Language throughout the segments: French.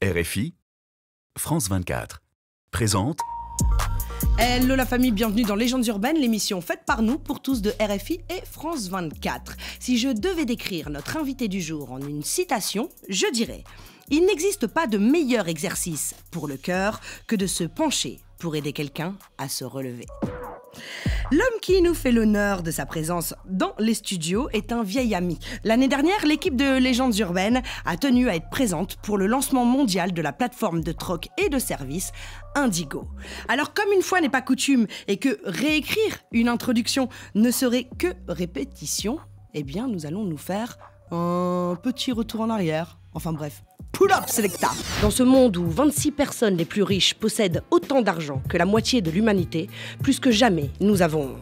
RFI, France 24, présente... Hello la famille, bienvenue dans Légendes urbaines, l'émission faite par nous, pour tous de RFI et France 24. Si je devais décrire notre invité du jour en une citation, je dirais « Il n'existe pas de meilleur exercice pour le cœur que de se pencher pour aider quelqu'un à se relever ». L'homme qui nous fait l'honneur de sa présence dans les studios est un vieil ami. L'année dernière, l'équipe de Légendes urbaines a tenu à être présente pour le lancement mondial de la plateforme de troc et de services Indigo. Alors, comme une fois n'est pas coutume et que réécrire une introduction ne serait que répétition, eh bien, nous allons nous faire un petit retour en arrière. Enfin bref, pull up selecta. Dans ce monde où 26 personnes les plus riches possèdent autant d'argent que la moitié de l'humanité, plus que jamais, nous avons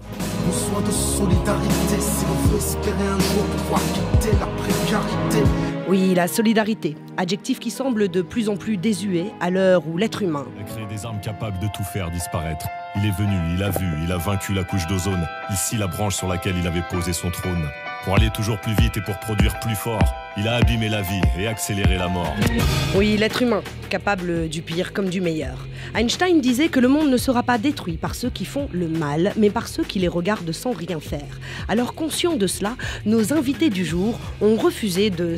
besoin de solidarité si l'on veut espérer un jour pouvoir quitter la précarité. Oui, la solidarité, adjectif qui semble de plus en plus désuet à l'heure où l'être humain Il a créé des armes capables de tout faire disparaître. Il est venu, il a vu, il a vaincu la couche d'ozone. Ici, la branche sur laquelle il avait posé son trône. Pour aller toujours plus vite et pour produire plus fort, il a abîmé la vie et accéléré la mort. Oui, l'être humain, capable du pire comme du meilleur. Einstein disait que le monde ne sera pas détruit par ceux qui font le mal, mais par ceux qui les regardent sans rien faire. Alors, conscients de cela, nos invités du jour ont refusé de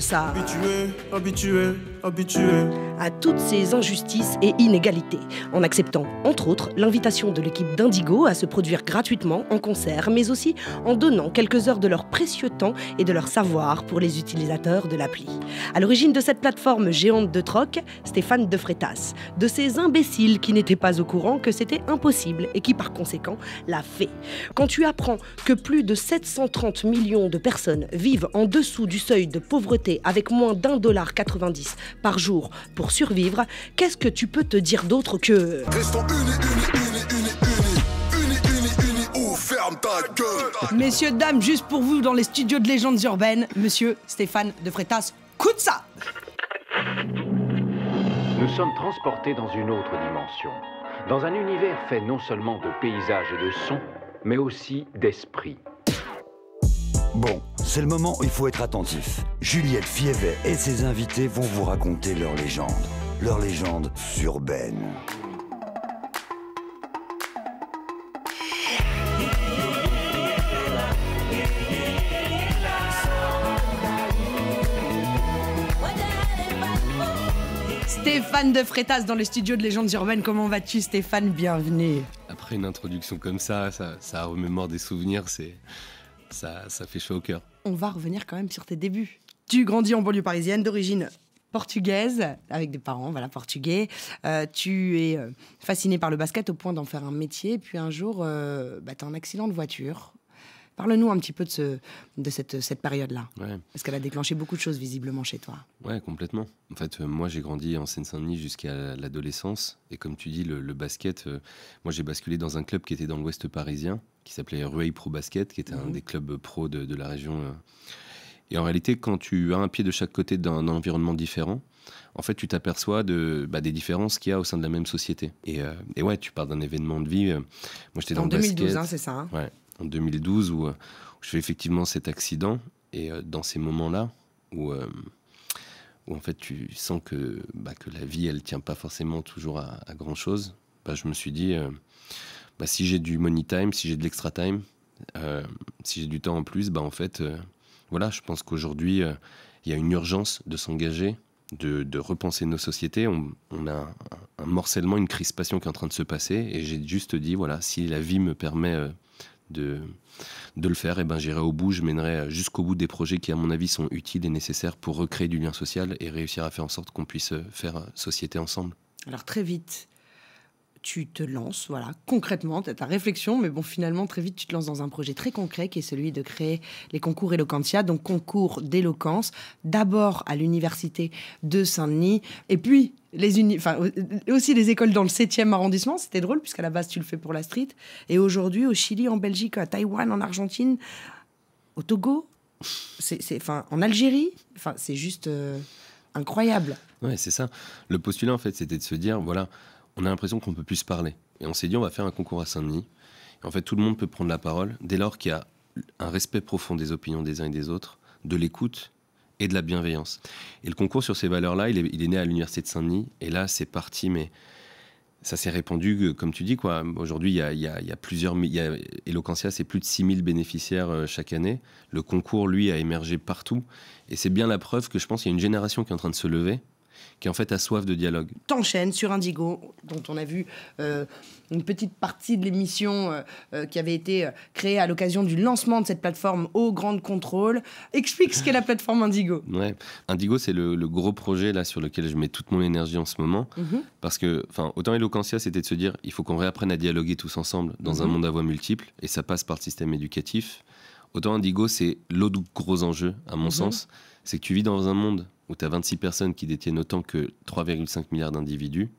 Habitué. à toutes ces injustices et inégalités, en acceptant, entre autres, l'invitation de l'équipe d'Indigo à se produire gratuitement en concert, mais aussi en donnant quelques heures de leur précieux temps et de leur savoir pour les utilisateurs de l'appli. À l'origine de cette plateforme géante de troc, Stéphane de Freitas, de ces imbéciles qui n'étaient pas au courant que c'était impossible et qui par conséquent l'a fait. Quand tu apprends que plus de 730 millions de personnes vivent en dessous du seuil de pauvreté avec moins d'1,90 $ par jour pour survivre, qu'est-ce que tu peux te dire d'autre que... Restons unis, ou ferme ta gueule. Messieurs, dames, juste pour vous dans les studios de Légendes urbaines, monsieur Stéphane de Freitas, coûte ça. Nous sommes transportés dans une autre dimension, dans un univers fait non seulement de paysages et de sons, mais aussi d'esprit. Bon, c'est le moment où il faut être attentif. Juliette Fievet et ses invités vont vous raconter leur légende urbaine. Stéphane de Freitas dans les studios de Légendes urbaines, comment vas-tu Stéphane? Bienvenue. Après une introduction comme ça remémore des souvenirs, ça fait chaud au cœur. On va revenir quand même sur tes débuts. Tu grandis en banlieue parisienne d'origine portugaise, avec des parents portugais. Tu es fasciné par le basket au point d'en faire un métier. Puis un jour, tu as un accident de voiture. Parle-nous un petit peu de cette période-là. Ouais. Parce qu'elle a déclenché beaucoup de choses visiblement chez toi. Ouais, complètement. En fait, moi, j'ai grandi en Seine-Saint-Denis jusqu'à l'adolescence. Et comme tu dis, le basket, moi, j'ai basculé dans un club qui était dans l'ouest parisien, qui s'appelait Rueil Pro Basket, qui était un des clubs pro de la région. Et en réalité, quand tu as un pied de chaque côté d'un environnement différent, en fait, tu t'aperçois des différences qu'il y a au sein de la même société. Et ouais, tu parles d'un événement de vie. Moi, j'étais dans le basket. En 2012, c'est ça hein. Ouais. En 2012, où je fais effectivement cet accident, et dans ces moments-là, où en fait tu sens que la vie, elle tient pas forcément toujours à grand-chose, je me suis dit, si j'ai du money time, si j'ai de l'extra time, si j'ai du temps en plus, en fait, je pense qu'aujourd'hui, il y a une urgence de s'engager, de repenser nos sociétés. On a un morcellement, une crispation qui est en train de se passer, et j'ai juste dit, si la vie me permet... de le faire, j'irai au bout, je mènerai jusqu'au bout des projets qui, à mon avis, sont utiles et nécessaires pour recréer du lien social et réussir à faire en sorte qu'on puisse faire société ensemble. Alors très vite, tu te lances, concrètement, tu as ta réflexion, mais finalement, très vite, tu te lances dans un projet très concret qui est celui de créer les concours Eloquentia, donc concours d'éloquence, d'abord à l'université de Saint-Denis, et puis aussi les écoles dans le 7e arrondissement. C'était drôle, puisqu'à la base, tu le fais pour la street, et aujourd'hui, au Chili, en Belgique, à Taïwan, en Argentine, au Togo, en Algérie, c'est juste incroyable. Ouais, c'est ça. Le postulat, en fait, c'était de se dire, on a l'impression qu'on ne peut plus se parler. Et on s'est dit, on va faire un concours à Saint-Denis. Et en fait, tout le monde peut prendre la parole dès lors qu'il y a un respect profond des opinions des uns et des autres, de l'écoute et de la bienveillance. Et le concours sur ces valeurs-là, il est né à l'Université de Saint-Denis. Et là, c'est parti, mais ça s'est répandu, comme tu dis, quoi. Aujourd'hui, il y a plusieurs... Eloquentia, c'est plus de 6000 bénéficiaires chaque année. Le concours, lui, a émergé partout. Et c'est bien la preuve que je pense qu'il y a une génération qui est en train de se lever, qui en fait a soif de dialogue. T'enchaînes sur Indigo, dont on a vu une petite partie de l'émission qui avait été créée à l'occasion du lancement de cette plateforme au Grand Contrôle. Explique ce qu'est la plateforme Indigo. Ouais. Indigo, c'est le gros projet là, sur lequel je mets toute mon énergie en ce moment. Parce que, autant Eloquentia, c'était de se dire il faut qu'on réapprenne à dialoguer tous ensemble dans un monde à voix multiples, et ça passe par le système éducatif. Autant Indigo, c'est l'autre gros enjeu, à mon sens, c'est que tu vis dans un monde où tu as 26 personnes qui détiennent autant que 3,5 milliards d'individus,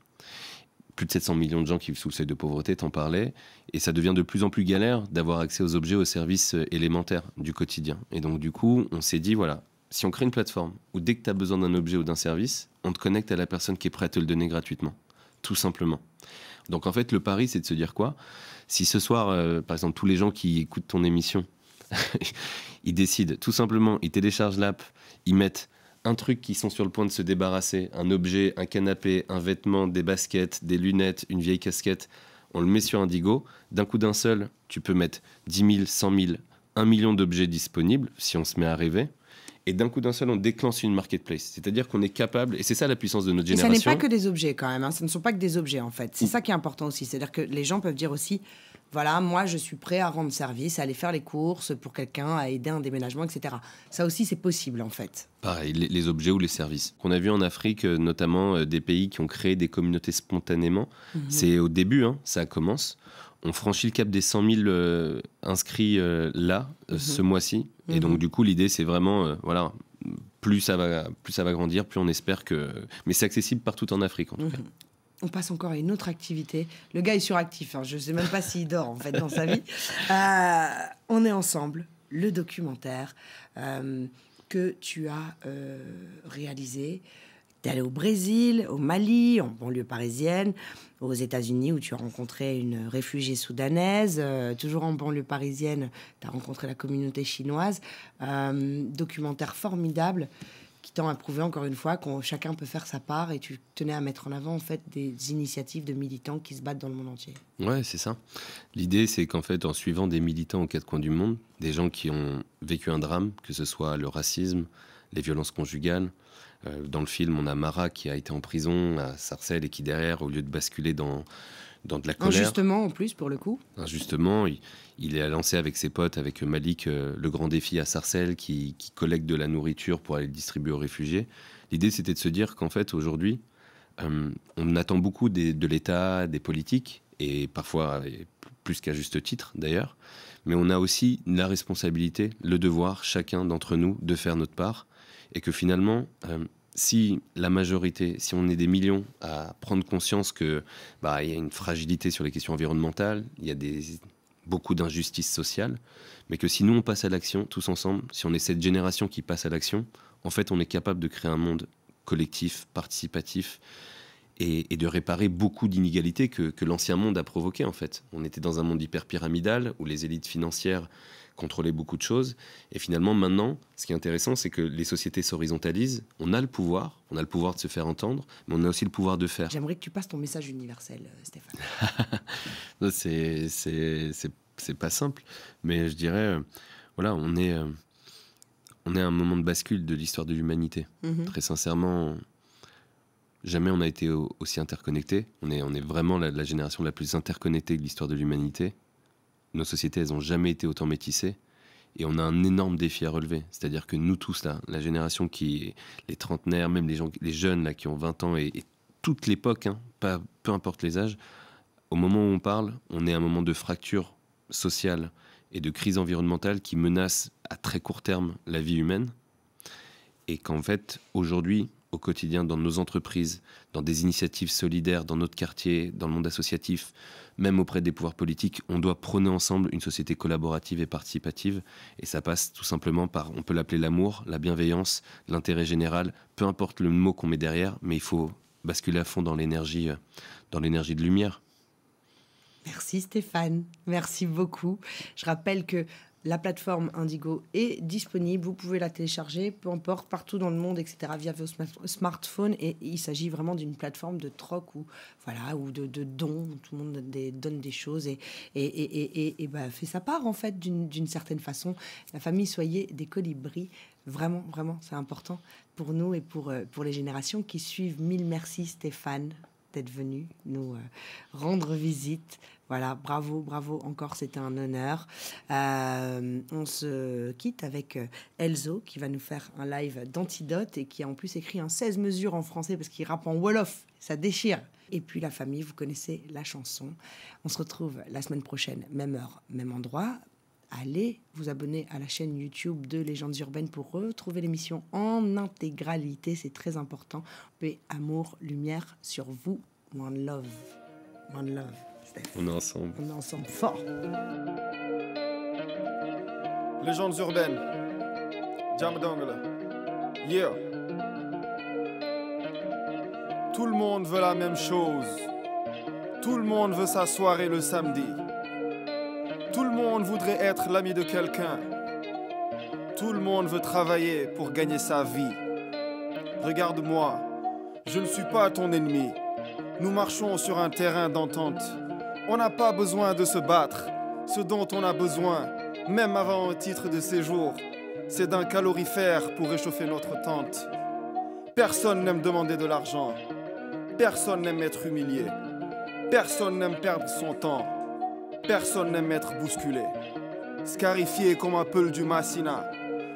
plus de 700 millions de gens qui vivent sous le seuil de pauvreté, t'en parlais, et ça devient de plus en plus galère d'avoir accès aux objets, aux services élémentaires du quotidien. Et donc du coup, on s'est dit, voilà, si on crée une plateforme où dès que tu as besoin d'un objet ou d'un service, on te connecte à la personne qui est prête à te le donner gratuitement, tout simplement. Donc en fait, le pari, c'est de se dire quoi ? Si ce soir, par exemple, tous les gens qui écoutent ton émission, ils décident, tout simplement, ils téléchargent l'app, ils mettent un truc qui sont sur le point de se débarrasser, un objet, un canapé, un vêtement, des baskets, des lunettes, une vieille casquette, on le met sur Indigo. D'un coup d'un seul, tu peux mettre 10 000, 100 000, 1 million d'objets disponibles, si on se met à rêver. Et d'un coup d'un seul, on déclenche une marketplace. C'est-à-dire qu'on est capable, et c'est ça la puissance de notre génération. Et ça n'est pas que des objets quand même, hein. Ce ne sont pas que des objets en fait. C'est ça qui est important aussi. C'est-à-dire que les gens peuvent dire aussi, voilà, moi je suis prêt à rendre service, à aller faire les courses pour quelqu'un, à aider un déménagement, etc. Ça aussi c'est possible en fait. Pareil, les objets ou les services. On a vu en Afrique notamment des pays qui ont créé des communautés spontanément. C'est au début, hein, ça commence. On franchit le cap des 100 000 inscrits là, ce mois-ci. Et donc, du coup, l'idée, c'est vraiment, voilà, plus ça va grandir, plus on espère que... Mais c'est accessible partout en Afrique, en tout cas. On passe encore à une autre activité. Le gars est suractif, hein. Je ne sais même pas s'il dort, en fait, dans sa vie. On est ensemble, le documentaire que tu as réalisé. Tu es allé au Brésil, au Mali, en banlieue parisienne, aux États-Unis où tu as rencontré une réfugiée soudanaise. Toujours en banlieue parisienne, tu as rencontré la communauté chinoise. Documentaire formidable qui tend à prouver encore une fois que chacun peut faire sa part, et tu tenais à mettre en avant en fait des initiatives de militants qui se battent dans le monde entier. Ouais, c'est ça. L'idée, c'est qu'en fait, en suivant des militants aux quatre coins du monde, des gens qui ont vécu un drame, que ce soit le racisme, les violences conjugales. Dans le film, on a Mara qui a été en prison à Sarcelles et qui, derrière, au lieu de basculer dans de la colère... Injustement, en plus, pour le coup. Injustement, il est lancé avec ses potes, avec Malik, le grand défi à Sarcelles, qui collecte de la nourriture pour aller le distribuer aux réfugiés. L'idée, c'était de se dire qu'en fait, aujourd'hui, on attend beaucoup de l'État, des politiques, et parfois plus qu'à juste titre, d'ailleurs. Mais on a aussi la responsabilité, le devoir, chacun d'entre nous, de faire notre part. Et que finalement, si la majorité, si on est des millions à prendre conscience qu'il y a une fragilité sur les questions environnementales, il y a beaucoup d'injustices sociales, mais que si nous on passe à l'action tous ensemble, si on est cette génération qui passe à l'action, en fait on est capable de créer un monde collectif, participatif, et de réparer beaucoup d'inégalités que l'ancien monde a provoquées en fait. On était dans un monde hyper pyramidal où les élites financières contrôler beaucoup de choses. Et finalement, maintenant, ce qui est intéressant, c'est que les sociétés s'horizontalisent. On a le pouvoir de se faire entendre, mais on a aussi le pouvoir de faire. J'aimerais que tu passes ton message universel, Stéphane. Non, c'est pas simple, mais je dirais, voilà, on est à un moment de bascule de l'histoire de l'humanité. Très sincèrement, jamais on a été aussi interconnectés. On est vraiment la génération la plus interconnectée de l'histoire de l'humanité. Nos sociétés, elles n'ont jamais été autant métissées. Et on a un énorme défi à relever. C'est-à-dire que nous tous, là, la génération qui... Les trentenaires, même les jeunes là, qui ont 20 ans, et toute l'époque, hein, peu importe les âges, au moment où on parle, on est à un moment de fracture sociale et de crise environnementale qui menace à très court terme la vie humaine. Et qu'en fait, aujourd'hui, au quotidien, dans nos entreprises, dans des initiatives solidaires, dans notre quartier, dans le monde associatif, même auprès des pouvoirs politiques, on doit prôner ensemble une société collaborative et participative. Et ça passe tout simplement par, on peut l'appeler l'amour, la bienveillance, l'intérêt général, peu importe le mot qu'on met derrière, mais il faut basculer à fond dans l'énergie de lumière. Merci Stéphane, merci beaucoup. Je rappelle que La plateforme Indigo est disponible, vous pouvez la télécharger, peu importe, partout dans le monde, etc., via vos smartphones. Et il s'agit vraiment d'une plateforme de troc ou de dons, où tout le monde donne des choses et fait sa part, en fait, d'une certaine façon. La famille Soyez des Colibris, vraiment, vraiment, c'est important pour nous et pour les générations qui suivent. Mille merci, Stéphane, d'être venu nous rendre visite. Voilà, bravo encore, c'était un honneur. On se quitte avec Elzo qui va nous faire un live d'Antidote et qui a en plus écrit un 16 mesures en français parce qu'il rappe en Wolof, ça déchire. Et puis la famille, vous connaissez la chanson. On se retrouve la semaine prochaine, même heure, même endroit. Allez vous abonner à la chaîne YouTube de Légendes Urbaines pour retrouver l'émission en intégralité, c'est très important. Paix, amour, lumière sur vous. One love. One love. On est ensemble. On est ensemble fort. Légendes urbaines. Jam Dongle. Yeah. Tout le monde veut la même chose. Tout le monde veut sa soirée le samedi. Tout le monde voudrait être l'ami de quelqu'un. Tout le monde veut travailler pour gagner sa vie. Regarde-moi, je ne suis pas ton ennemi. Nous marchons sur un terrain d'entente. On n'a pas besoin de se battre. Ce dont on a besoin, même avant un titre de séjour, c'est d'un calorifère pour réchauffer notre tente. Personne n'aime demander de l'argent. Personne n'aime être humilié. Personne n'aime perdre son temps. Personne n'aime être bousculé. Scarifié comme un peul du Massina.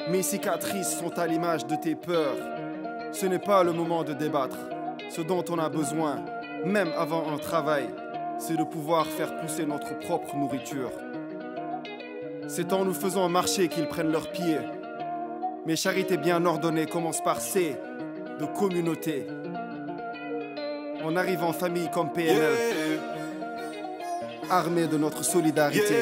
Mes cicatrices sont à l'image de tes peurs. Ce n'est pas le moment de débattre. Ce dont on a besoin, même avant un travail, c'est de pouvoir faire pousser notre propre nourriture. C'est en nous faisant marcher qu'ils prennent leurs pieds. Mes charités bien ordonnées commencent par C, de communauté. On arrive en famille comme PNL, armés de notre solidarité.